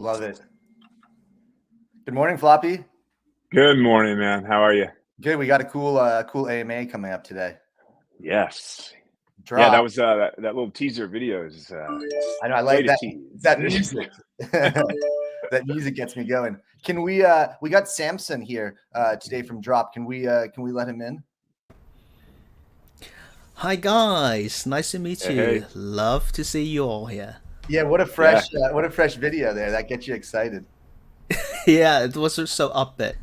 Love it. Good morning, Floppy. Good morning, man. How are you? Good. We got a cool AMA coming up today. Yes. Drop. Yeah, that was that little teaser video is I know. I like that. tease. That music. That music gets me going. Can we got Samson here today from DROPP. Can we let him in? Hi guys, nice to meet you. Hey. Love to see you all here. Yeah, what a fresh video there. That gets you excited. Yeah, it was so upbeat.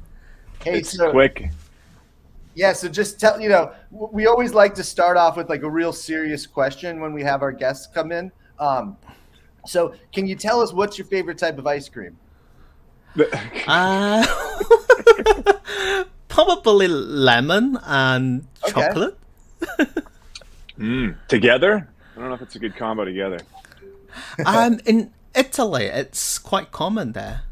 Hey, it's quick. Yeah, so just tell, we always like to start off with like a real serious question when we have our guests come in. So can you tell us what's your favorite type of ice cream? Probably lemon and chocolate. Together? I don't know if it's a good combo together. In Italy, it's quite common there.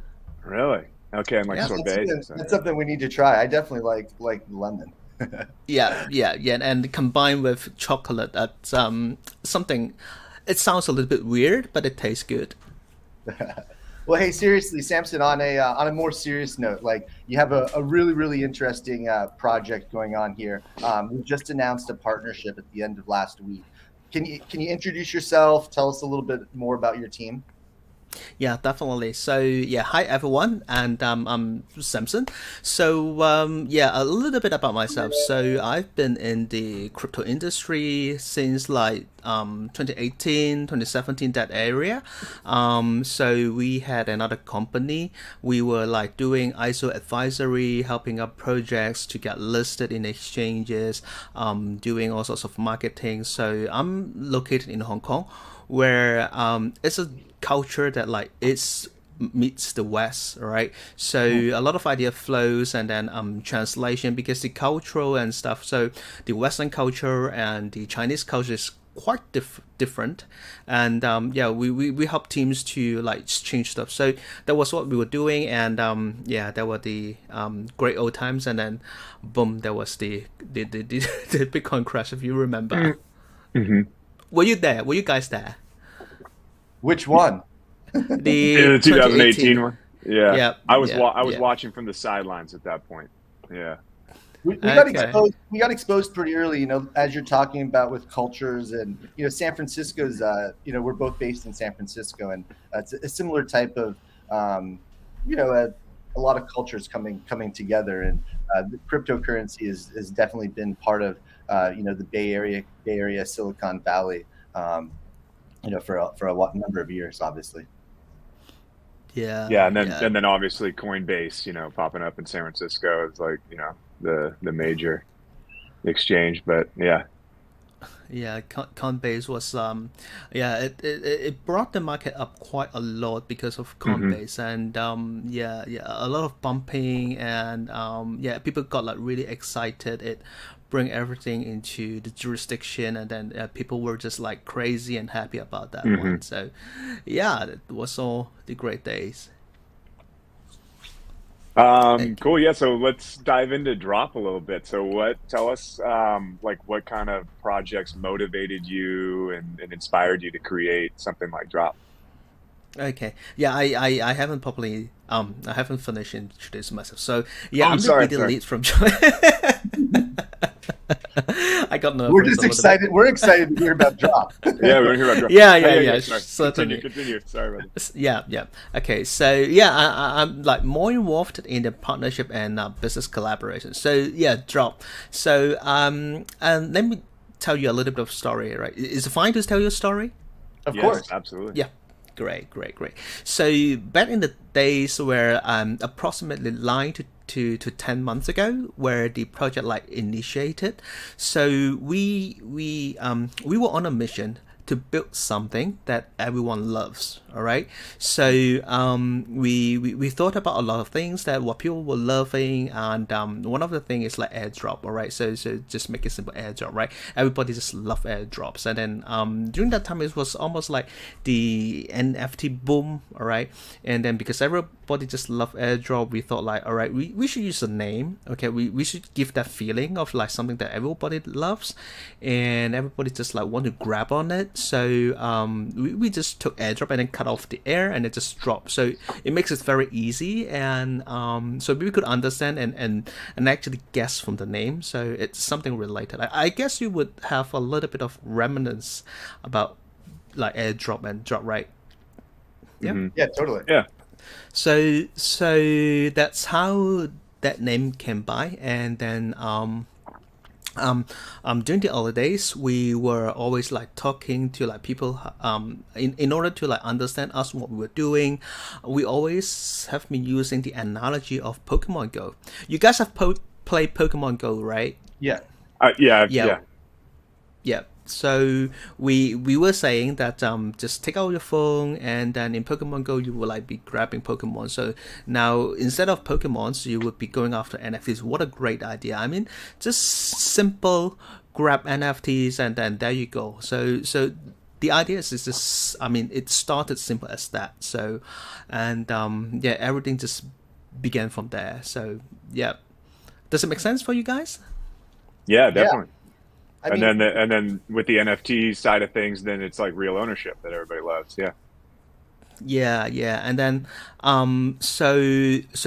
Really? Okay, and like sorbets. That's something we need to try. I definitely like lemon. yeah, and combined with chocolate, that's something. It sounds a little bit weird, but it tastes good. Well, hey, seriously, Samson, on a more serious note, like you have a really interesting project going on here. We just announced a partnership at the end of last week. Can you introduce yourself? Tell us a little bit more about your team. Yeah, definitely. So yeah, hi everyone, and I'm Samson. So a little bit about myself. So I've been in the crypto industry since like 2018, 2017, that area. So we had another company. We were like doing ISO advisory, helping up projects to get listed in exchanges, doing all sorts of marketing. So I'm located in Hong Kong, where it's a culture that like meets the West, right? So a lot of idea flows and then translation, because the cultural and stuff. So the Western culture and the Chinese culture is quite different, and we help teams to like change stuff. So that was what we were doing, and there were the great old times, and then boom, there was the Bitcoin crash, if you remember. Mm-hmm. Were you there? Were you guys there? Which one? The 2018 one. Yeah. I was was watching from the sidelines at that point. Yeah. We got exposed pretty early, as you're talking about with cultures, and San Francisco's we're both based in San Francisco, and it's a similar type of a lot of cultures coming together, and the cryptocurrency has definitely been part of the Bay Area, Silicon Valley, for a number of years, obviously. Yeah, and then obviously Coinbase, popping up in San Francisco is like the major exchange, but yeah. Yeah, Coinbase was it brought the market up quite a lot because of Coinbase, and a lot of bumping, and people got like really excited. It bring everything into the jurisdiction, and then people were just like crazy and happy about that one. So yeah, it was all the great days. Cool. Yeah. So let's dive into DROPP a little bit. So tell us, like what kind of projects motivated you and inspired you to create something like DROPP? Okay. Yeah, I haven't properly I haven't finished introducing myself. So yeah, I'm sorry, the lead from I got nervous. We're just excited. We're excited to hear about DROPP. Yeah, we want to hear about DROPP. Yeah. Certainly. Continue. Sorry about this. Yeah. Okay, so yeah, I'm like more involved in the partnership and business collaboration. So yeah, DROPP. So and let me tell you a little bit of story. Right? Is it fine to tell you a story? Of course, absolutely. Yeah. Great. So back in the days where approximately 9 to 10 months ago, where the project like initiated, so we were on a mission to build something that everyone loves. All right. So we thought about a lot of things that what people were loving, and one of the things is like airdrop. All right. So just make it simple, airdrop. Right. Everybody just love airdrops, and then during that time it was almost like the NFT boom. All right. And then because everybody just love airdrop, we thought like, all right, we should use a name. Okay, we should give that feeling of like something that everybody loves, and everybody just like want to grab on it. So we just took airdrop and then cut off the air and it just dropped. So it makes it very easy, and so we could understand and actually guess from the name. So it's something related. I guess you would have a little bit of remnants about like airdrop and drop, right? Yeah. Mm-hmm. Yeah, totally. Yeah. So that's how that name came by, and then during the holidays we were always like talking to like people in order to like understand us what we were doing. We always have been using the analogy of Pokemon Go. You guys have played Pokemon Go, right? Yeah. Yeah. So we were saying that just take out your phone, and then in Pokemon Go you will like be grabbing Pokemon. So now instead of Pokemons, you would be going after NFTs. What a great idea! I mean, just simple grab NFTs and then there you go. So the idea is just, I mean, it started simple as that. So and everything just began from there. So yeah, does it make sense for you guys? Yeah, definitely. Yeah. And then with the NFT side of things, then it's like real ownership that everybody loves. Yeah. And then so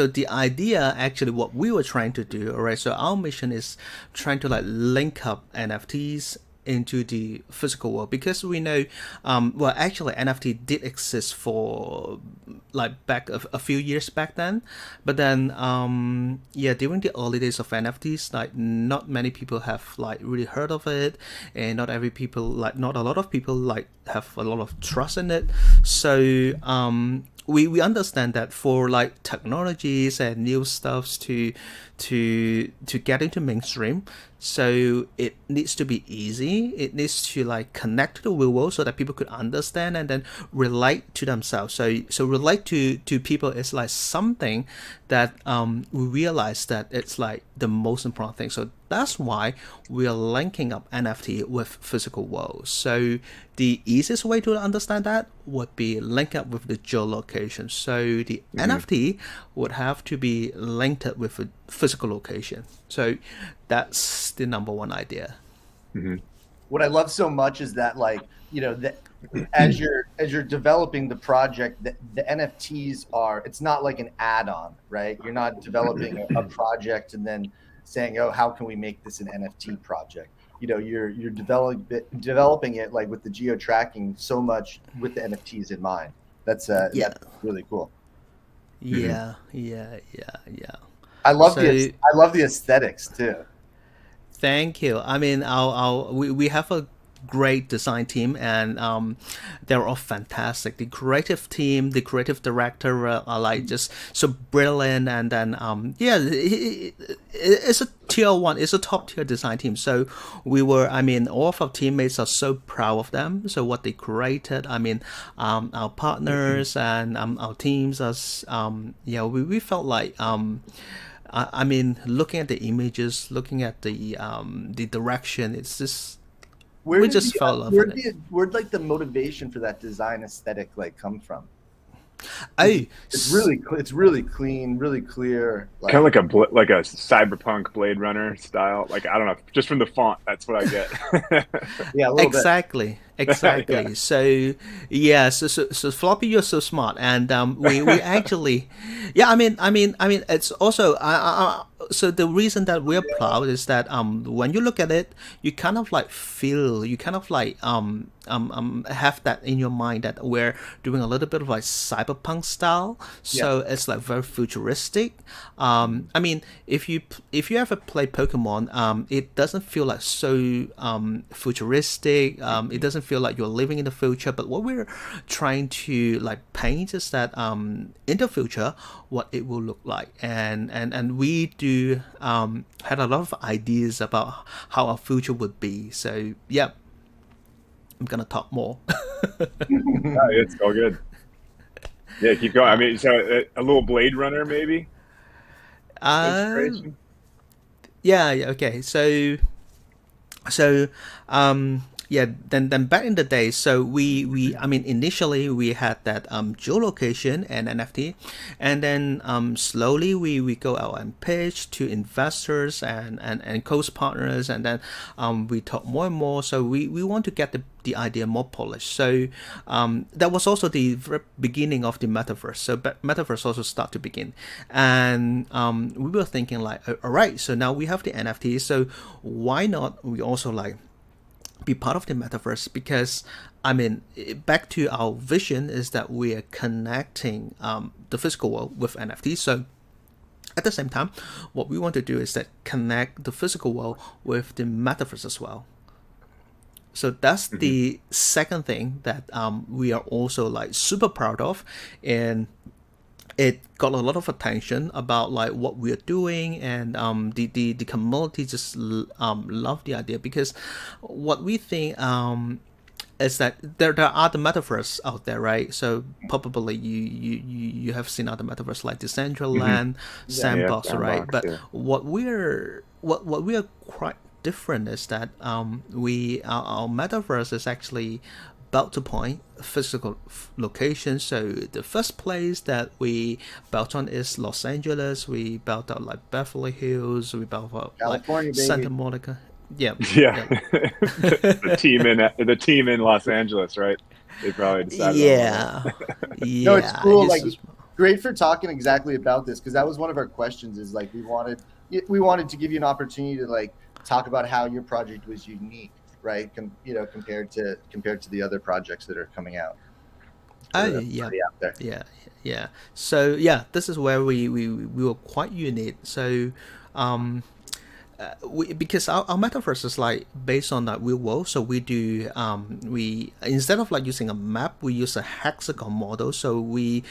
the idea, actually what we were trying to do, all right, so our mission is trying to like link up NFTs into the physical world, because we know well, actually NFT did exist for like back a few years back then, but then during the early days of NFTs, like not many people have like really heard of it, and not a lot of people like have a lot of trust in it. So we understand that for like technologies and new stuffs to get into mainstream, so it needs to be easy. It needs to like connect to the real world so that people could understand and then relate to themselves. So relate to people is like something that we realize that it's like the most important thing. So that's why we are linking up NFT with physical world. So the easiest way to understand that would be link up with the geolocation. So the NFT would have to be linked up with a physical location. So that's the number one idea. Mm-hmm. What I love so much is that, like, you know, that as you're developing the project, the NFTs it's not like an add-on, right? You're not developing a project and then saying, oh, how can we make this an NFT project? You know, you're developing it like with the geo tracking so much with the NFTs in mind. That's really cool. Yeah. I love the aesthetics too. Thank you. I mean, we have a great design team, and they're all fantastic. The creative team, the creative director are like just so brilliant, and then it's a tier one, it's a top tier design team. So all of our teammates are so proud of them. So what they created, I mean, our partners and our teams, we felt like I mean, looking at the images, looking at the direction, it's just we just fell in love with it. Where'd like the motivation for that design aesthetic like come from? It's really clean, really clear. Kind of like a cyberpunk Blade Runner style. Like, I don't know, just from the font, that's what I get. Yeah, a little exactly. Yeah. So Floppy, you're so smart, and we actually, I mean, it's also so the reason that we're proud is that when you look at it, you kind of like feel, you kind of like have that in your mind that we're doing a little bit of like cyberpunk style. So it's like very futuristic. I mean, if you ever play Pokemon, it doesn't feel like so futuristic. It doesn't feel like you're living in the future. But what we're trying to like paint is that in the future, what it will look like, and we do had a lot of ideas about how our future would be. So yeah, I'm gonna talk more. It's all good. Yeah, keep going. I mean, so a little Blade Runner maybe. Okay. So then back in the day, so we I mean initially we had that geolocation and NFT, and then slowly we go out and pitch to investors and coast partners, and then we talk more and more. So we want to get the idea more polished. So that was also the very beginning of the metaverse. So metaverse also start to begin, and we were thinking like, all right, so now we have the NFT, so why not we also like be part of the metaverse? Because I mean, back to our vision is that we are connecting the physical world with NFT. So at the same time, what we want to do is that connect the physical world with the metaverse as well. So that's the second thing that we are also like super proud of, and it got a lot of attention about like what we are doing, and the community just love the idea, because what we think is that there are other metaverse out there, right? So probably you have seen other metaverse like Decentraland, Sandbox, right? But what we are quite different is that our metaverse is actually built upon physical location. So the first place that we built on is Los Angeles. We built out like Beverly Hills. We built out California, like baby. Santa Monica. Yeah. the team in Los Angeles, right? They probably decided. Yeah. No, it's cool. Like, great for talking exactly about this, because that was one of our questions. Is like we wanted to give you an opportunity to like talk about how your project was unique, right? Compared to the other projects that are coming out. Out there. Yeah. So yeah, this is where we were quite unique. So because our metaverse is like based on that real world, so we do we instead of like using a map, we use a hexagon model. So we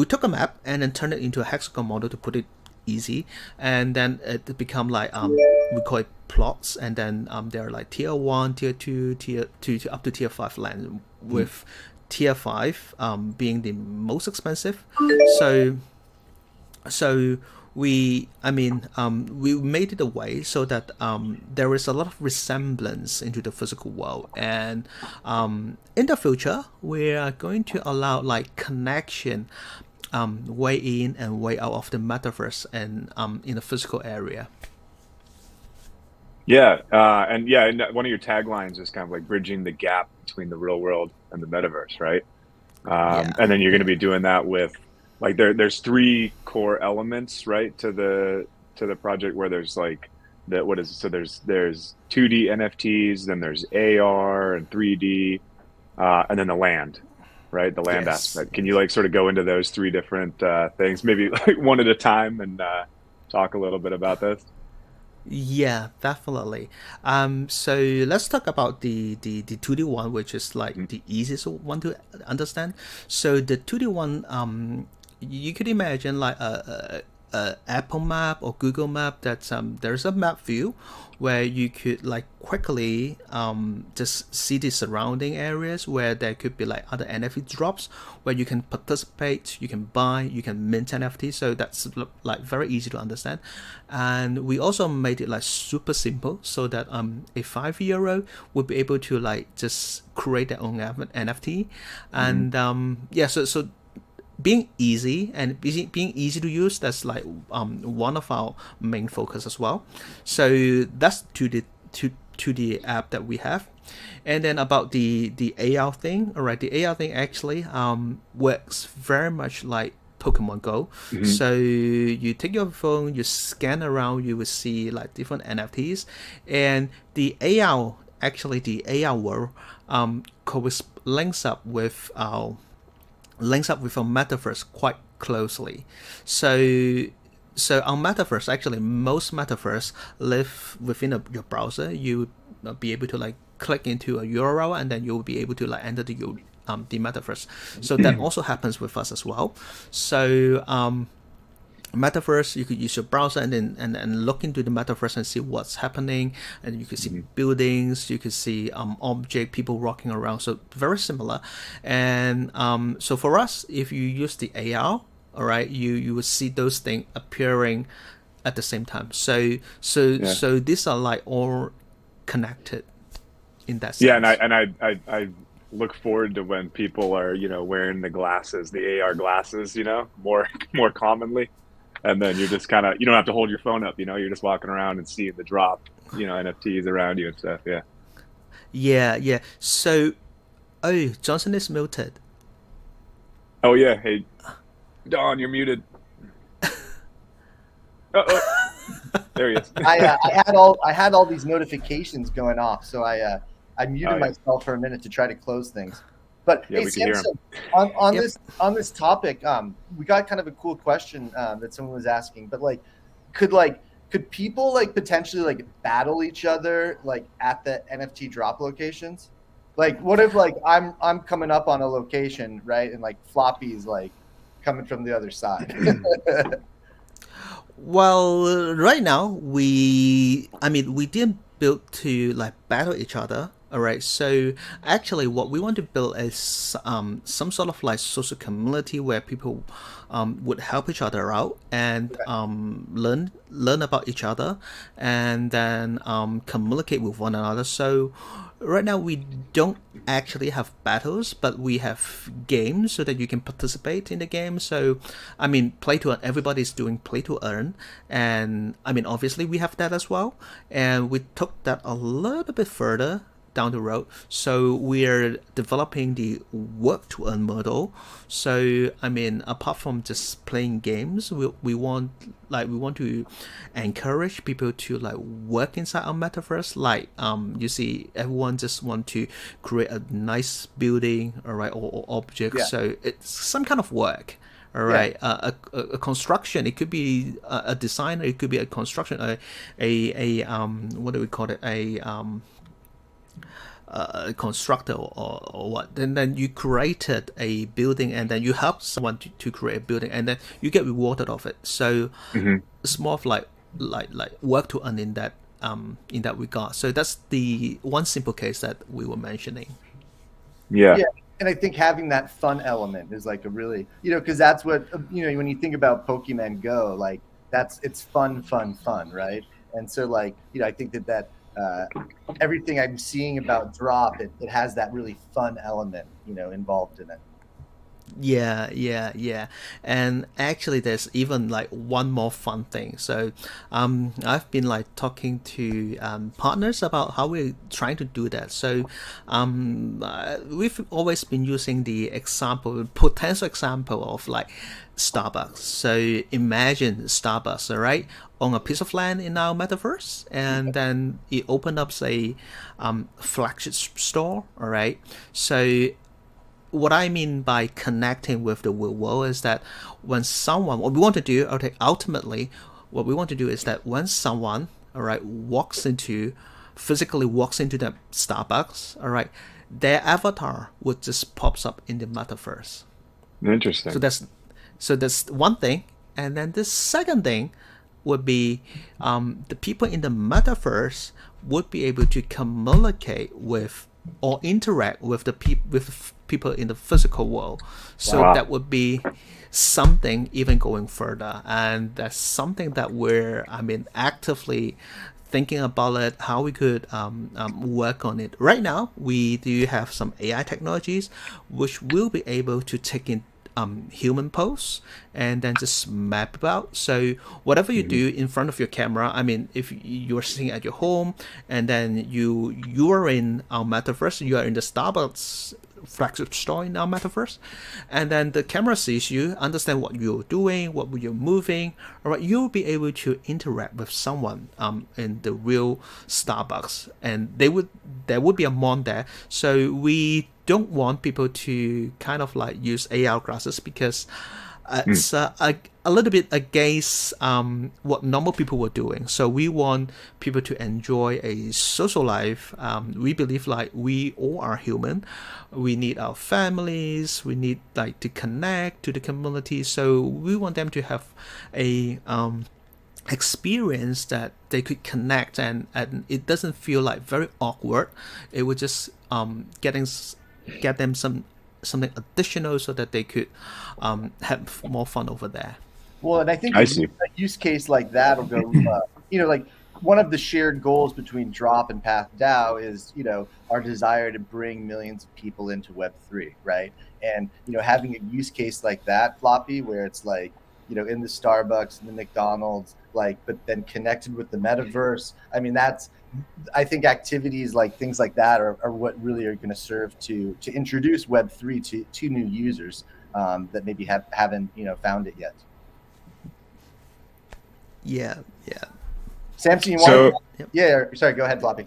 took a map and then turned it into a hexagon model to put it easy, and then it become like we call it plots, and then there are like tier 1, tier 2, tier 2 to up to tier 5 land, with tier 5 being the most expensive. So we made it a way so that there is a lot of resemblance into the physical world, and in the future we are going to allow like connection way in and way out of the metaverse and in the physical area. Yeah, and one of your taglines is kind of like bridging the gap between the real world and the metaverse, right? And then you're going to be doing that with like there's 3 core elements, right, to the project, where there's like there's 2D NFTs, then there's AR and 3D, and then the land. Right, the land aspect. Can you like sort of go into those 3 different things, maybe like one at a time, and talk a little bit about this? Yeah, definitely. So let's talk about the 2D one, which is like the easiest one to understand. So the 2D one, you could imagine like a Apple map or Google map that there's a map view where you could like quickly just see the surrounding areas where there could be like other NFT drops where you can participate, you can buy, you can mint NFT. So that's like very easy to understand. And we also made it like super simple so that a 5-year-old would be able to like just create their own NFT. And so being easy and being easy to use, that's like one of our main focus as well. So that's to the app that we have. And then about the AR thing, all right, the AR thing actually works very much like Pokemon Go. So you take your phone, you scan around, you will see like different NFTs, and the AR world links up with our metaverse quite closely. So our metaverse, actually most metaverse live within your browser. You will be able to like click into a URL, and then you'll be able to like enter the metaverse. So that also happens with us as well. So metaverse, you could use your browser and then and look into the metaverse and see what's happening, and you could see buildings, you could see object, people walking around. So very similar. And so for us, if you use the AR, all right, you will see those things appearing at the same time. So these are like all connected in that sense. Yeah, and I look forward to when people are, wearing the glasses, the AR glasses, more commonly. And then you're just kind of, you don't have to hold your phone up, you're just walking around and seeing the drop, NFTs around you and stuff. Yeah. Yeah. So, Johnson is muted. Oh yeah. Hey, Don, you're muted. Oh, there he is. I had all these notifications going off, so I muted myself for a minute to try to close things. But Yeah, hey, we can hear Samson, him. on Yep. this topic, we got kind of a cool question that someone was asking. But could people potentially battle each other at the NFT drop locations? What if I'm coming up on a location, right, and Floppy's coming from the other side? Well, right now we didn't build to battle each other. All right. So actually, what we want to build is some sort of social community where people would help each other out and learn about each other, and then communicate with one another. So right now we don't actually have battles, but we have games so that you can participate in the game. So play to earn. Everybody's doing play to earn, and obviously we have that as well, and we took that a little bit further down the road. So we're developing the work to earn model. So apart from just playing games, we want to encourage people to work inside our metaverse. You see, everyone just want to create a nice building, all right, or object. Yeah. So it's some kind of work. All right, a construction. It could be a designer. It could be a construction. A what do we call it? A constructor or what. Then you created a building, and then you help someone to create a building, and then you get rewarded of it. So it's more of like work to earn in that regard. So that's the one simple case that we were mentioning. Yeah. And I think having that fun element is a really, because that's what, when you think about Pokemon Go, it's fun, right? And so I think that everything I'm seeing about Drop, it has that really fun element, involved in it. Yeah. And actually there's even one more fun thing. So I've been talking to partners about how we're trying to do that. So we've always been using the potential example of Starbucks. So imagine Starbucks, all right, on a piece of land in our metaverse, and then it opened up a flagship store, all right. So what I mean by connecting with the real world is that what we want to do, ultimately, what we want to do is that when someone, all right, physically walks into the Starbucks, all right, their avatar would just pops up in the metaverse. Interesting. So that's one thing, and then the second thing would be the people in the metaverse would be able to communicate with or interact with people in the physical world. So that would be something even going further, and that's something that we're actively thinking about it, how we could work on it. Right now we do have some AI technologies which will be able to take in human pose and then just map it out. So whatever you do in front of your camera, if you're sitting at your home and then you are in our metaverse, you are in the Starbucks flagship store in our metaverse, and then the camera sees you, understand what you're doing, what you're moving, all right, you'll be able to interact with someone in the real Starbucks, and there would be a mon there. So we don't want people to kind of use AR glasses because it's a little bit against what normal people were doing. So we want people to enjoy a social life. We believe we all are human. We need our families. We need to connect to the community. So we want them to have a experience that they could connect, and it doesn't feel very awkward. It would just get them something additional so that they could have more fun over there. Well, and I think I see. a use case like that will go, one of the shared goals between DROPP and PathDAO is, our desire to bring millions of people into Web3, right? And, having a use case like that, Floppy, where it's like, in the Starbucks and the McDonald's, but then connected with the metaverse. I mean, I think activities like things like that are what really are going to serve to introduce Web3 to new users that maybe haven't, found it yet. Yeah. Samson, sorry, go ahead, Floppy.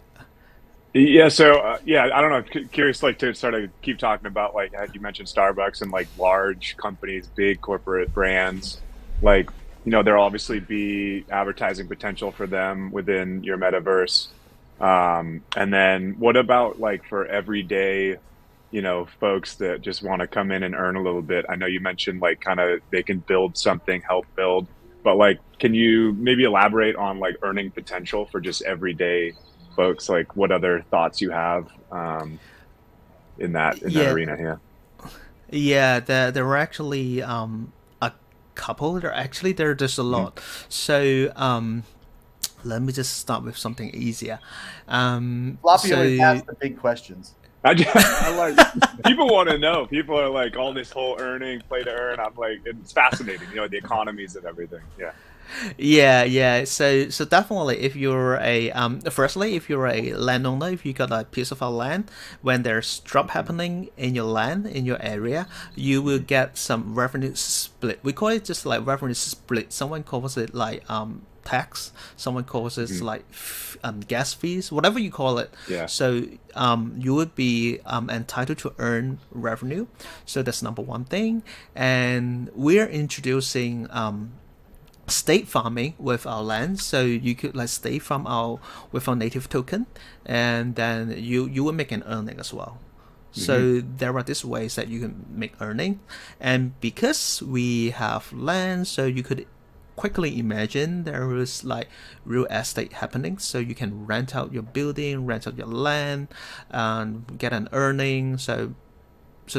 Yeah, so I don't know. Curious, to sort of keep talking about you mentioned Starbucks and large companies, big corporate brands. There'll obviously be advertising potential for them within your metaverse. And then what about for everyday, folks that just want to come in and earn a little bit? I know you mentioned they can build something, help build, but can you maybe elaborate on earning potential for just everyday folks? What other thoughts you have in that arena? Yeah, there are actually a couple. There's a lot. So let me just start with something easier. Floppy always asks the big questions. I people want to know. People are all this whole play to earn. I'm it's fascinating, the economies and everything. Yeah. So definitely, if you're firstly, if you're a landowner, if you got a piece of land, when there's drop happening in your land, in your area, you will get some revenue split. We call it just revenue split. Someone calls it tax. Someone calls it gas fees, whatever you call it. Yeah. So you would be entitled to earn revenue. So that's number one thing. And we're introducing state farming with our land, so you could state farm with our native token, and then you will make an earning as well. So there are these ways that you can make earning, and because we have land, so you could quickly imagine there is real estate happening, so you can rent out your building, rent out your land, and get an earning. So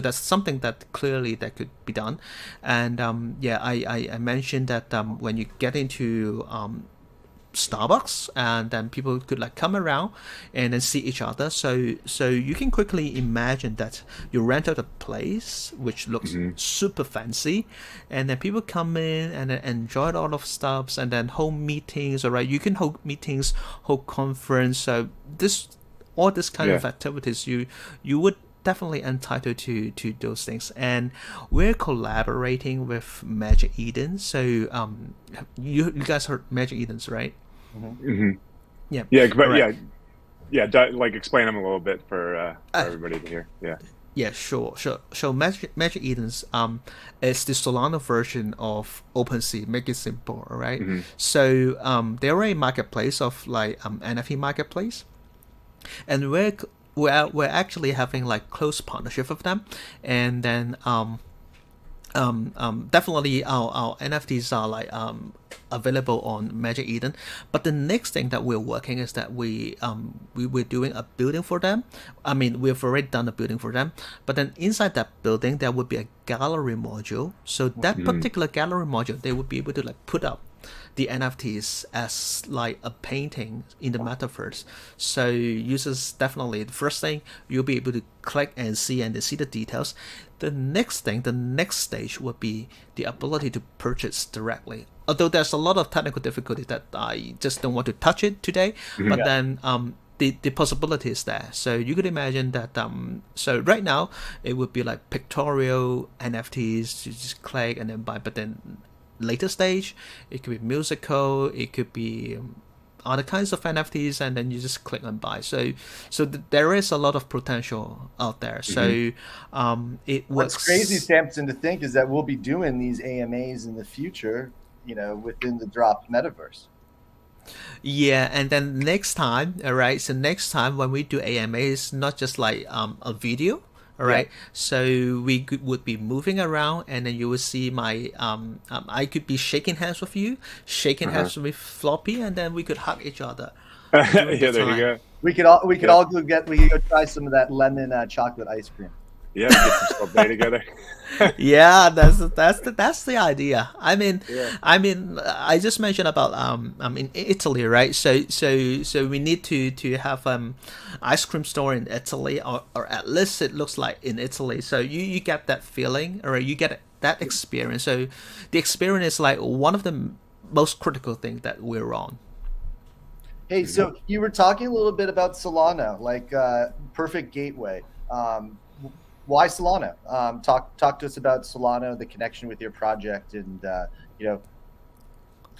that's something that clearly that could be done. And I mentioned that when you get into Starbucks, and then people could come around and then see each other. So you can quickly imagine that you rent out a place which looks super fancy, and then people come in and then enjoy a lot of stuff, and then hold meetings. All right, you can hold meetings, hold conference. So all this kind of activities, you would definitely entitled to those things. And we're collaborating with Magic Eden. So you guys heard Magic Edens, right? Yeah. But explain them a little bit for everybody to hear. Yeah, sure. So Magic Edens is the Solana version of OpenSea. Make it simple, all right? So they're a marketplace of NFT marketplace, and we're actually having close partnership with them, and then definitely our NFTs are available on Magic Eden. But the next thing that we're working is that we're doing a building for them. I mean, we've already done a building for them, but then inside that building there would be a gallery module. So that particular gallery module, they would be able to put up the NFTs as a painting in the metaverse. So users definitely, the first thing, you'll be able to click and see the details. The next stage would be the ability to purchase directly. Although there's a lot of technical difficulty that I just don't want to touch it today, but then the possibility is there. So you could imagine that so right now it would be pictorial NFTs, you just click and then buy, but then later stage it could be musical, it could be other kinds of NFTs, and then you just click and buy. So there is a lot of potential out there. So it works. What's crazy, Samson, to think is that we'll be doing these AMAs in the future, within the DROPP metaverse. Yeah, and then next time, all right, so next time when we do AMAs, not just a video. All right. So we would be moving around, and then you will see my I could be shaking hands with you, shaking hands with Floppy, and then we could hug each other. There you go. We could all go try some of that lemon chocolate ice cream. Yeah, get some stuff day together. Yeah, that's the idea. I mean, Yeah. I just mentioned about in Italy, right? So we need to have ice cream store in Italy, or at least it looks like in Italy. So you get that feeling, or you get that experience. So the experience is like one of the most critical things that we're on. Hey, so you were talking a little bit about Solana, like perfect gateway. Why Solana? Talk to us about Solana, the connection with your project, and you know,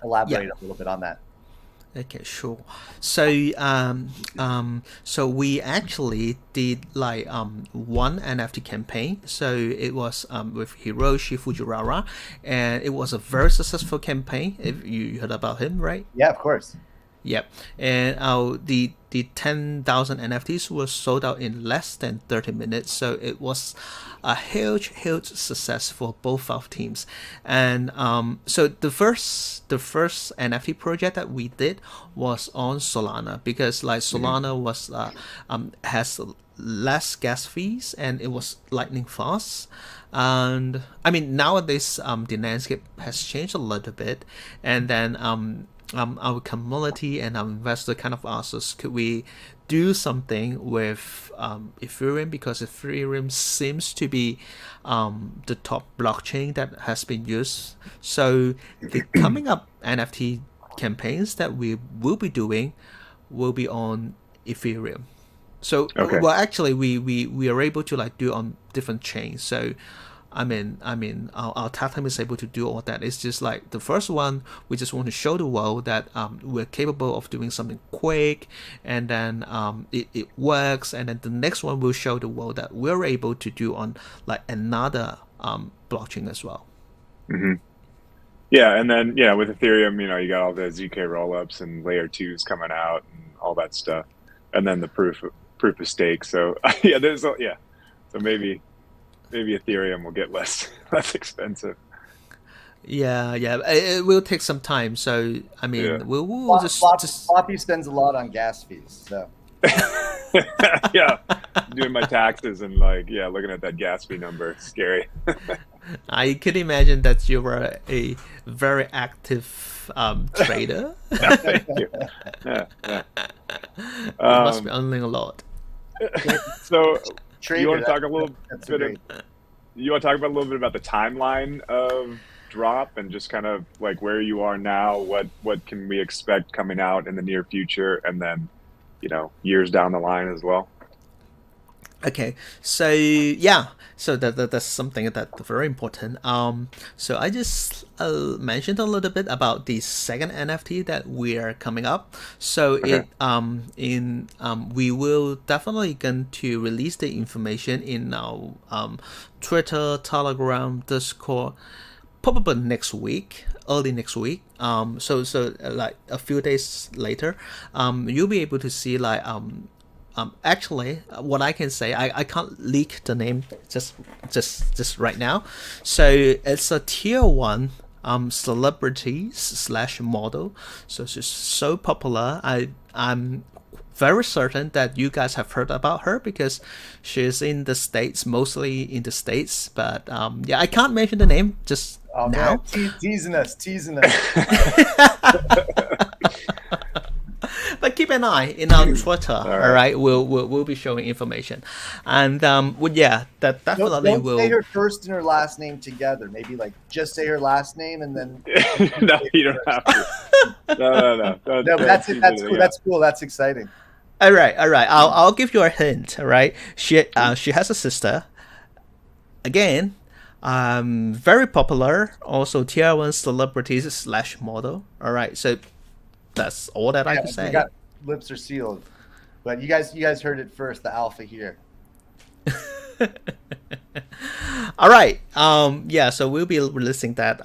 elaborate a little bit on that. Okay, sure. So so we actually did like one NFT campaign. So it was with Hiroshi Fujiwara, and it was a very successful campaign. If you heard about him, right? Yeah, of course. Yep. And the 10,000 NFTs was sold out in less than 30 minutes. So it was a huge success for both our teams. And so the first NFT project that we did was on Solana, because like Solana was has less gas fees and it was lightning fast. And I mean, nowadays the landscape has changed a little bit, and then our community and our investor kind of asked us, could we do something with Ethereum, because Ethereum seems to be the top blockchain that has been used. So the coming up NFT campaigns that we will be doing will be on Ethereum. So well, actually we are able to like do on different chains. So I mean, our tech team is able to do all that. It's just like the first one, we just want to show the world that we're capable of doing something quick, and then it works. And then the next one will show the world that we're able to do on like another blockchain as well. Mm-hmm. Yeah, and then with Ethereum, you got all the ZK rollups and layer 2s coming out and all that stuff, and then the proof of stake. So so maybe Ethereum will get less expensive. Yeah, it will take some time. So I mean, we'll just Floppy spends a lot on gas fees. So yeah, doing my taxes and looking at that gas fee number, it's scary. I could imagine that you were a very active trader. Thank you. Yeah. You must be earning a lot. So. Trader, you want to talk a little bit? You want to talk about a little bit about the timeline of DROPP and just kind of like where you are now. What can we expect coming out in the near future, and then years down the line as well. Okay, so yeah, so that's something that's very important. So I just mentioned a little bit about the second NFT that we're coming up. So we will definitely going to release the information in our Twitter, Telegram, Discord, probably next week, early next week. So like a few days later, you'll be able to see like actually, what I can say, I can't leak the name just right now. So it's a tier 1 celebrities / model. So she's so popular. I'm very certain that you guys have heard about her because she's in the States, mostly in the States. But I can't mention the name just now. Teasing us. But keep an eye in our Twitter. All right, we'll be showing information, and that definitely don't will. Say her first and her last name together. Maybe like just say her last name and then. No, you don't have to. No. No, but that's it. That's cool. That's cool. That's exciting. All right. I'll give you a hint. All right, she has a sister. Again, very popular. Also, tier 1 celebrities / model. All right, so. That's all that I can say. Got lips are sealed, but you guys heard it first. The alpha here. All right. So we'll be releasing that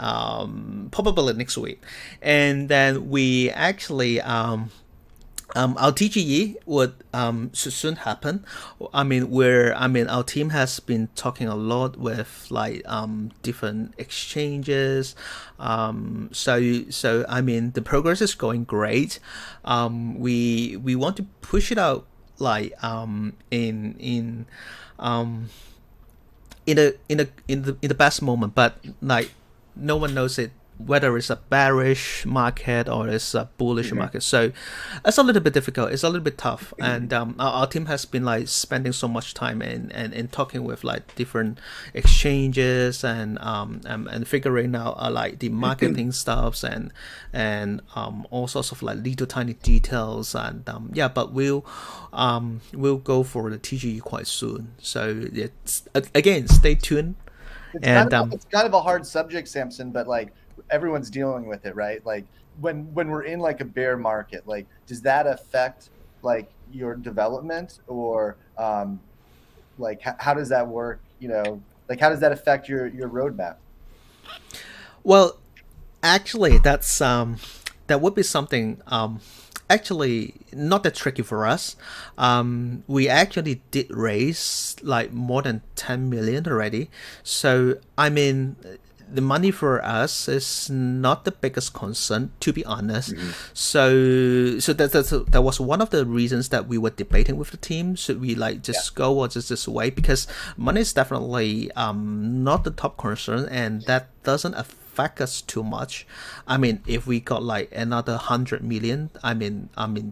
probably next week, and then we actually our TGE would soon happen. Our team has been talking a lot with like different exchanges. So the progress is going great. We want to push it out like in in the best moment, but like no one knows it whether it's a bearish market or it's a bullish market. So it's a little bit difficult. It's a little bit tough, and our team has been like spending so much time in talking with like different exchanges and figuring out like the marketing stuffs and all sorts of like little tiny details, and but we'll go for the TGE quite soon. So it's again, stay tuned. It's kind of a hard subject, Samson, but like everyone's dealing with it, right? Like when we're in like a bear market, like does that affect like your development, or like how does that work? You know, like how does that affect your roadmap? Well, actually, that's that would be something actually not that tricky for us. We actually did raise like more than 10 million already. So I mean, the money for us is not the biggest concern, to be honest. So that was one of the reasons that we were debating with the team. Should we like just go or just this way? Because money is definitely not the top concern, and that doesn't affect us too much. I mean, if we got like another 100 million,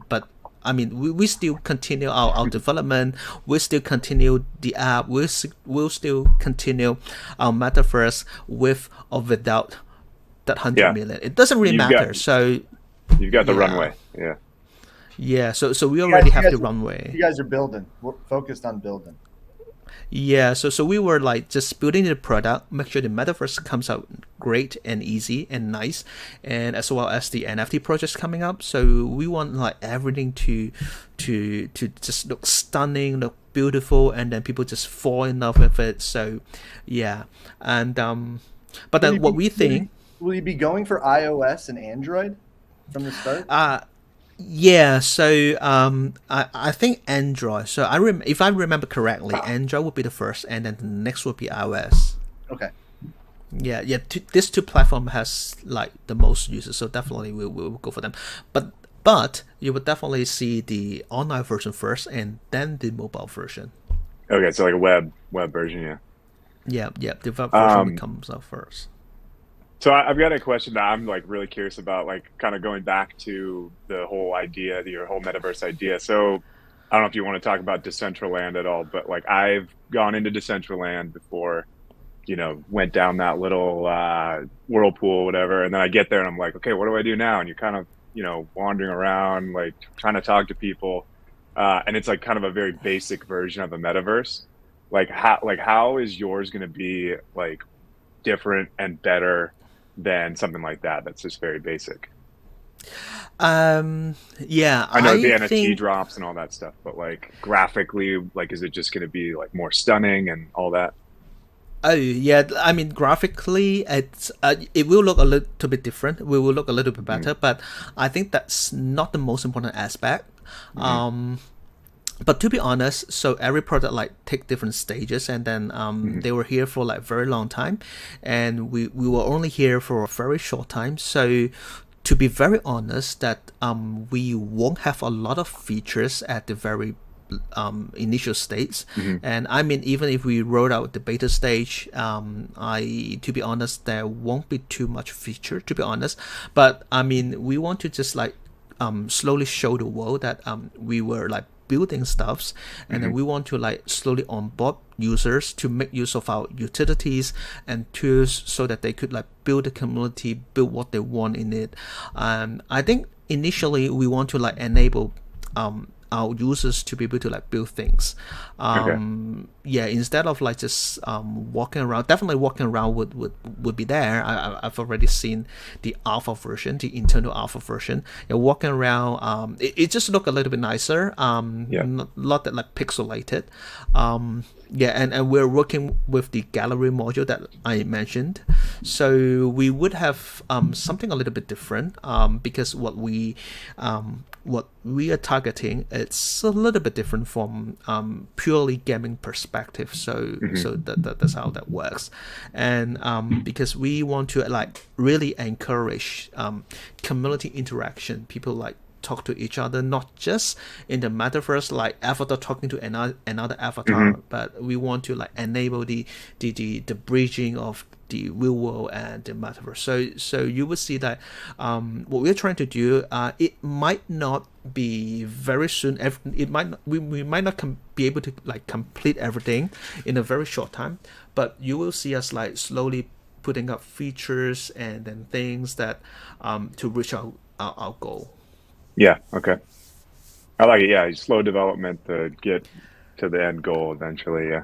but we still continue our development. We still continue the app. We'll still continue our metaverse with or without that 100 million. It doesn't really matter. So you've got the runway. Yeah. So we already have the runway. You guys are building. We're focused on building. Yeah, so we were like just building the product, make sure the metaverse comes out great and easy and nice, and as well as the NFT projects coming up. So we want like everything to just look stunning, look beautiful, and then people just fall in love with it. So yeah, and but then what we think, will you be going for iOS and Android from the start? Yeah, so I think Android. So if I remember correctly, Android would be the first, and then the next would be iOS. Okay. Yeah. These two platforms has like the most users, so definitely we'll go for them. But you would definitely see the online version first, and then the mobile version. Okay, so like a web version, yeah. Yeah. The web version comes out first. So I've got a question that I'm like really curious about, like kind of going back to the whole idea, your whole metaverse idea. So I don't know if you want to talk about Decentraland at all, but like I've gone into Decentraland before, went down that little whirlpool, whatever. And then I get there and I'm like, okay, what do I do now? And you're kind of, wandering around, like trying to talk to people. And it's like kind of a very basic version of a metaverse. How is yours going to be like different and better than something like that that's just very basic? Yeah, I know the NFT drops and all that stuff, but like graphically, like is it just going to be like more stunning and all that? Oh yeah, I mean graphically, it will look a little bit different. We will look a little bit better, but I think that's not the most important aspect. But to be honest, so every product like take different stages, and then they were here for like very long time, and we were only here for a very short time. So to be very honest, that we won't have a lot of features at the very initial states. And I mean, even if we roll out the beta stage, to be honest, there won't be too much feature, to be honest. But I mean, we want to just like slowly show the world that we were like building stuffs, and then we want to like slowly onboard users to make use of our utilities and tools so that they could like build a community, build what they want in it. I think initially we want to like enable our users to be able to like build things. Instead of like just walking around. Definitely walking around would be there. I've already seen the alpha version, the internal alpha version. Walking around, it just look a little bit nicer. Not that like pixelated. And we're working with the gallery module that I mentioned. So we would have something a little bit different because what we are targeting, it's a little bit different from purely gaming perspective. So that's how that works. And because we want to like really encourage community interaction, people like talk to each other, not just in the metaverse, like avatar talking to another avatar, but we want to like enable the bridging of the real world and the metaverse. So you will see that what we're trying to do, it might not be very soon. It might not, we might not be able to like complete everything in a very short time, but you will see us like slowly putting up features and then things that to reach our goal. Yeah. Okay. I like it. Yeah. Slow development to get to the end goal eventually. Yeah.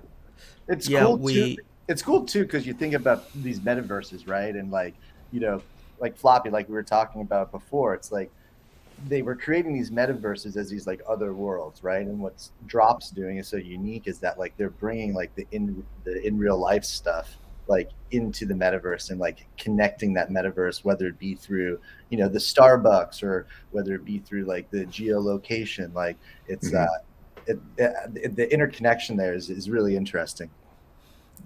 It's cool too. It's cool too because you think about these metaverses, right? And like, you know, like Floppy, like we were talking about before, it's like they were creating these metaverses as these like other worlds, right? And what DROPP's doing is so unique is that like they're bringing like the in real life stuff like into the metaverse and like connecting that metaverse, whether it be through, you know, the Starbucks or whether it be through like the geolocation. Like it's the interconnection there is really interesting.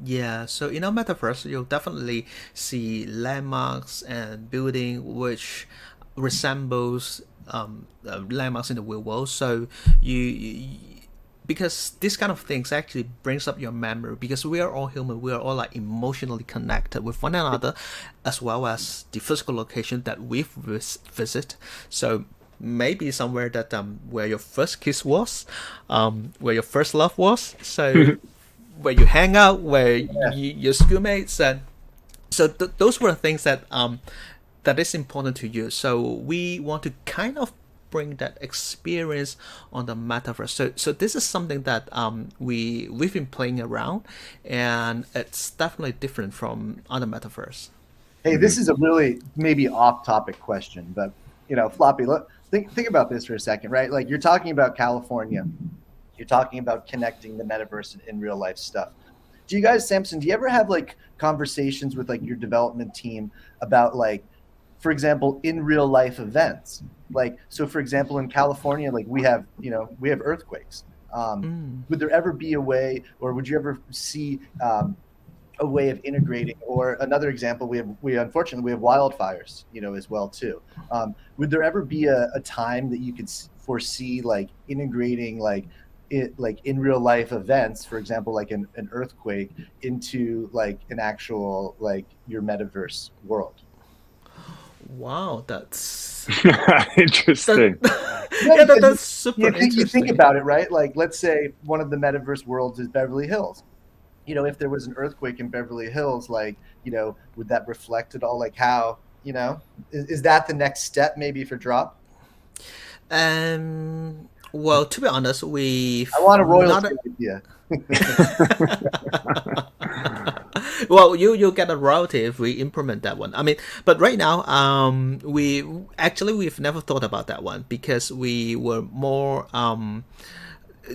Yeah, so in our metaverse, you'll definitely see landmarks and building which resembles landmarks in the real world. So you because this kind of things actually brings up your memory, because we are all human, we are all like emotionally connected with one another, as well as the physical location that we visit. So maybe somewhere that where your first kiss was, where your first love was. So. Where you hang out, where your schoolmates, and so those were things that that is important to you. So we want to kind of bring that experience on the metaverse. So this is something that we've been playing around, and it's definitely different from other metaverse. Hey, this is a really maybe off-topic question, but you know, Floppy, think about this for a second, right? Like you're talking about California. You're talking about connecting the metaverse and in real life stuff. Do you guys, Samson, do you ever have like conversations with like your development team about like, for example, in real life events? Like, so for example, in California, like we have earthquakes. Would there ever be a way, or would you ever see a way of integrating? Or another example, we unfortunately have wildfires, you know, as well too. Would there ever be a time that you could foresee like integrating like in real life events, for example, like an earthquake, into like an actual like your metaverse world? Wow, that's interesting. That's super interesting. You think about it, right? Like, let's say one of the metaverse worlds is Beverly Hills. You know, if there was an earthquake in Beverly Hills, like, you know, would that reflect at all? Like, how, you know, is that the next step maybe for DROPP? Well, to be honest, I want a royalty idea. Well, you'll get a royalty if we implement that one. I mean, but right now, we've never thought about that one, because we were more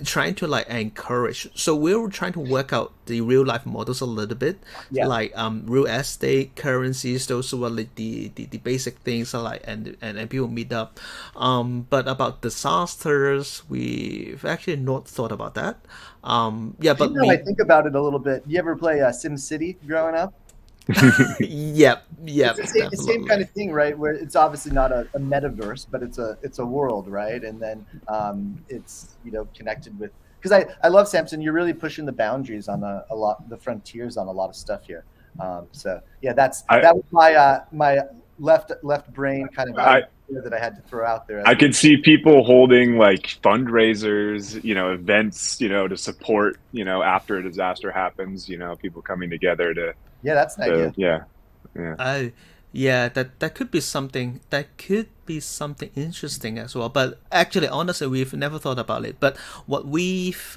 trying to like encourage. So we were trying to work out the real life models a little bit, like real estate, currencies. Those were like the basic things, like and people meet up. But about disasters, we've actually not thought about that. But you know, I think about it a little bit. You ever play SimCity growing up? Yep. It's the same kind of thing, right? Where it's obviously not a metaverse, but it's a world, right? And then it's, you know, connected with, because I love Samson. You're really pushing the boundaries on a lot, the frontiers on a lot of stuff here. So yeah, that was my left brain kind of idea that I had to throw out there. I could see people holding like fundraisers, you know, events, you know, to support, you know, after a disaster happens, you know, people coming together to. Yeah, that's an idea. Yeah. That could be something. That could be something interesting as well. But actually, honestly, we've never thought about it. But what we've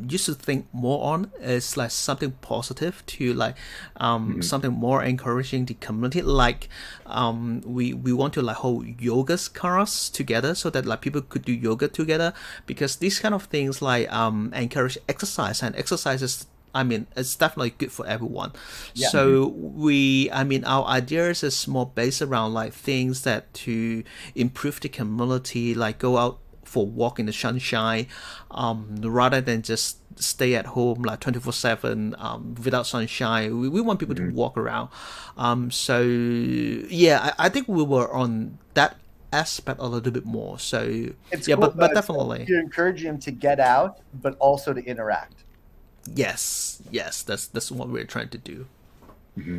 used to think more on is like something positive, to like something more encouraging the community. Like we want to like hold yoga class together, so that like people could do yoga together, because these kind of things like encourage exercise, and exercise is, I mean, it's definitely good for everyone. Yeah. So our ideas is more based around like things that to improve the community, like go out for a walk in the sunshine, rather than just stay at home like 24/7 without sunshine. We want people to walk around. So yeah, I think we were on that aspect a little bit more. So It's yeah, cool, but definitely. you're encouraging them to get out, but also to interact. Yes, that's what we're trying to do. Mm-hmm.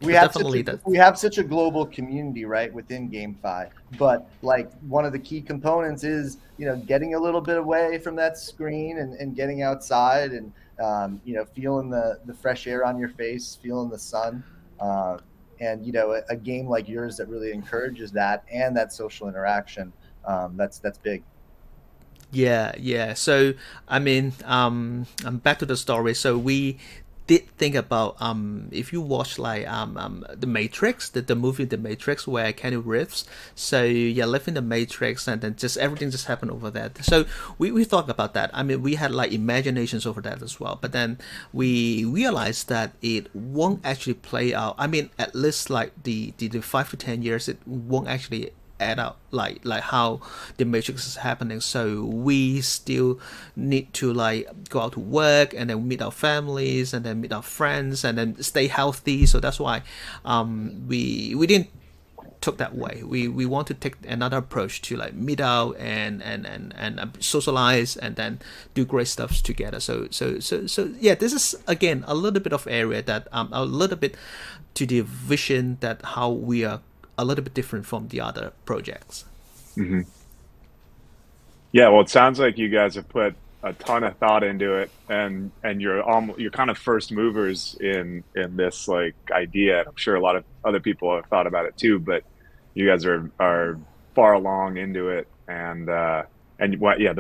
We have such a global community, right, within GameFi. But like one of the key components is, getting a little bit away from that screen and getting outside and feeling the fresh air on your face, feeling the sun. And a game like yours that really encourages that and that social interaction, that's big. Yeah. So I mean, I'm back to the story. So we did think about if you watch like the Matrix, the movie The Matrix, where Keanu Reeves, so you live in the Matrix and then just everything just happened over there. So we thought about that. I mean, we had like imaginations over that as well, but then we realized that it won't actually play out. I mean, at least like the 5 to 10 years, it won't actually add up like how the Matrix is happening. So we still need to like go out to work and then meet our families and then meet our friends and then stay healthy. So that's why we didn't took that way. We want to take another approach to like meet out and socialize and then do great stuff together. So yeah, this is again a little bit of area that a little bit to the vision that how we are a little bit different from the other projects. Mm-hmm. Yeah, well, it sounds like you guys have put a ton of thought into it, and you're kind of first movers in this like idea. I'm sure a lot of other people have thought about it too, but you guys are far along into it, and the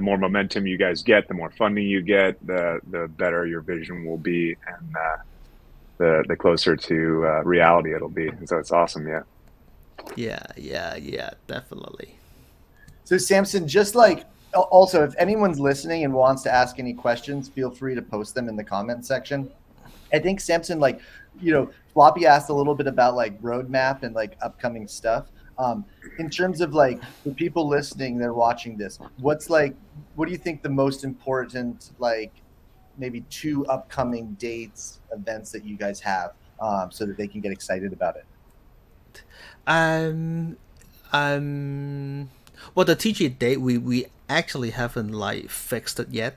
more momentum you guys get, the more funding you get, the better your vision will be, and the closer to reality it'll be. And so it's awesome. Yeah, definitely. So Samson, just like also, if anyone's listening and wants to ask any questions, feel free to post them in the comment section. I think Samson, like, Floppy asked a little bit about like roadmap and like upcoming stuff. In terms of like the people listening, they're watching this, what do you think the most important, like maybe 2 upcoming dates, events that you guys have, so that they can get excited about it? Well, the TG date we actually haven't like fixed it yet.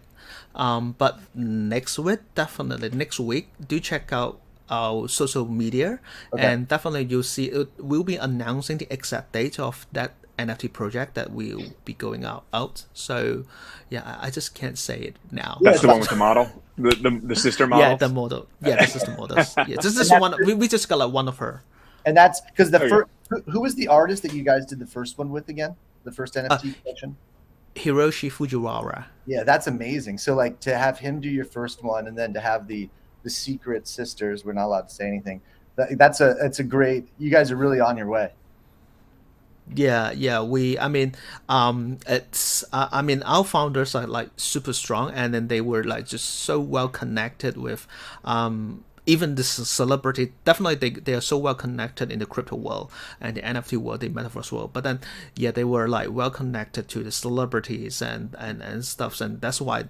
But next week, definitely next week, do check out our social media, and definitely you'll see it. We'll be announcing the exact date of that NFT project that will be going out. So yeah, I just can't say it now. That's the one with the model, the sister model. Yeah, the model. Yeah, the sister models. Yeah, this is one. We just got like one of her. And that's because who was the artist that you guys did the first one with again? The first NFT collection? Hiroshi Fujiwara. Yeah, that's amazing. So like to have him do your first one and then to have the secret sisters, we're not allowed to say anything. It's a great, you guys are really on your way. Yeah. Our founders are like super strong, and then they were like just so well connected with even this celebrity. Definitely they are so well connected in the crypto world and the NFT world, the metaverse world. But then they were like well connected to the celebrities and stuff, and that's why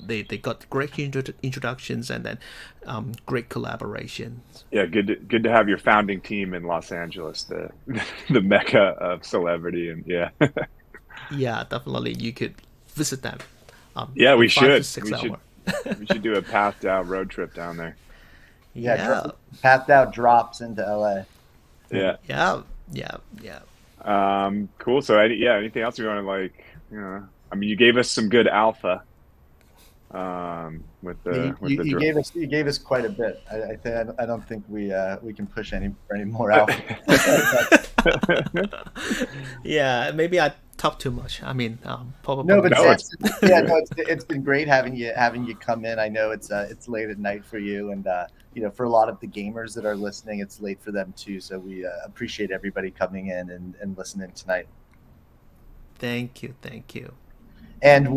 they got great introductions and then great collaborations. Yeah, good to have your founding team in Los Angeles, the mecca of celebrity, and yeah. Yeah, definitely you could visit them. Yeah, we should. We should do a PathDAO road trip down there. Yeah. PathDAO drops into LA. Yeah. Cool. So anything else you want to like? I mean, you gave us some good alpha. You gave us quite a bit. I don't think we can push any more alpha. Yeah, maybe I talk too much. I mean, probably. No, but it's been great having you come in. I know it's late at night for you, and for a lot of the gamers that are listening, it's late for them too. So we appreciate everybody coming in and listening tonight. Thank you. And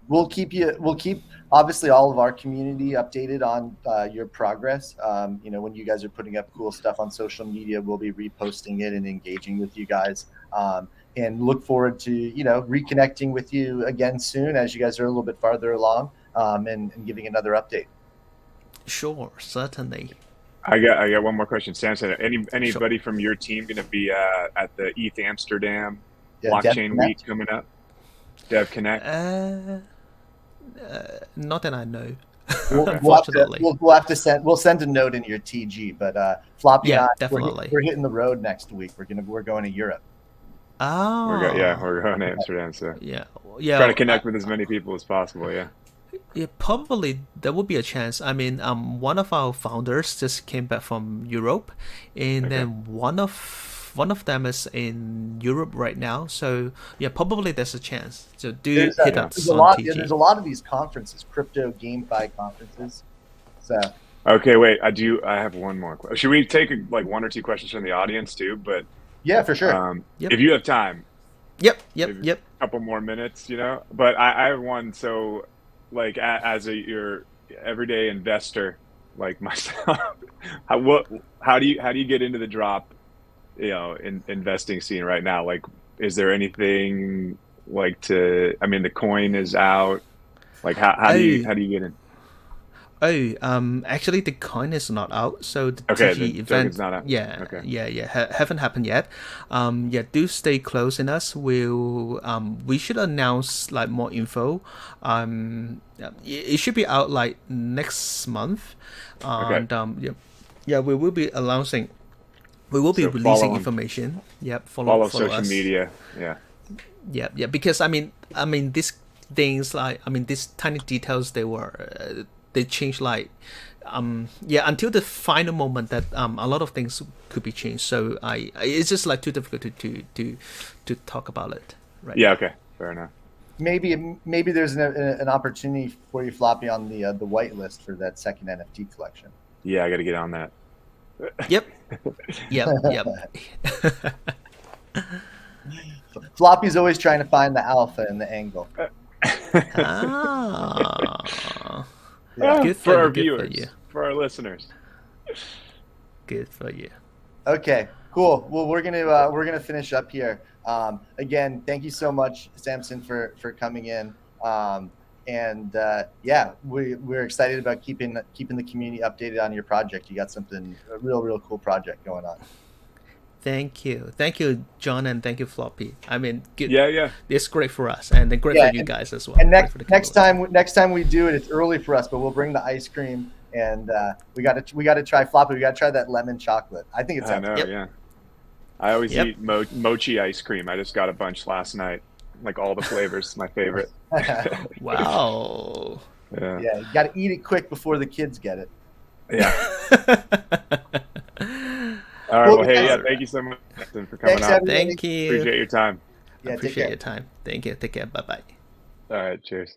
we'll keep obviously all of our community updated on your progress. When you guys are putting up cool stuff on social media, we'll be reposting it and engaging with you guys. And look forward to reconnecting with you again soon as you guys are a little bit farther along, and giving another update. Sure, certainly. I got one more question, Samson. Anybody from your team going to be at the ETH Amsterdam blockchain week coming up? Dev Connect? Not that I know. Unfortunately, we'll send a note in your TG. But Floppy, yeah, and I, definitely. we're hitting the road next week. We're going to Europe. Oh, we're going to Amsterdam. So yeah, trying to connect with as many people as possible. Yeah. Yeah, probably there will be a chance. I mean, one of our founders just came back from Europe, and then one of them is in Europe right now. So yeah, probably there's a chance. So hit us on TG. There's a lot of these conferences, crypto GameFi conferences. So okay, wait. I have one more question. Should we take like one or two questions from the audience too? But yeah, for sure. If you have time. Yep. A couple more minutes, But I have one. So, like, as your everyday investor like myself, how do you get into the drop, investing scene right now? Like, is there anything like the coin is out. Like, how do you get in? Actually, the coin is not out, so the TG event is not out. Haven't happened yet. Do stay close in us. We should announce like more info. It should be out like next month, and we will be announcing. We will be releasing information. Yep, follow social us. Media. Yeah. Because these things these tiny details they change until the final moment that a lot of things could be changed. So it's just like too difficult to talk about it. Right? Yeah. Okay. Fair enough. Maybe there's an opportunity for you, Floppy, on the whitelist for that second NFT collection. Yeah, I got to get on that. Yep. Floppy's always trying to find the alpha and the angle. Good for our viewers, for our listeners. Good for you. Okay, cool. Well, we're gonna finish up here. Again, thank you so much, Samson, for coming in. We're excited about keeping the community updated on your project. You got a real cool project going on. Thank you, John, and thank you, Floppy. Good. Yeah. It's great for us, and great for you guys as well. And next time we do it, it's early for us, but we'll bring the ice cream, and we got to try Floppy. We got to try that lemon chocolate. I think it's. I know. Yeah. I always eat mochi ice cream. I just got a bunch last night, like all the flavors. My favorite. Wow. Yeah. Yeah, you got to eat it quick before the kids get it. Yeah. All right. Well, hey, thank you so much for coming on. Thank you. Appreciate your time. Yeah, appreciate your time. Thank you. Take care. Bye-bye. All right. Cheers.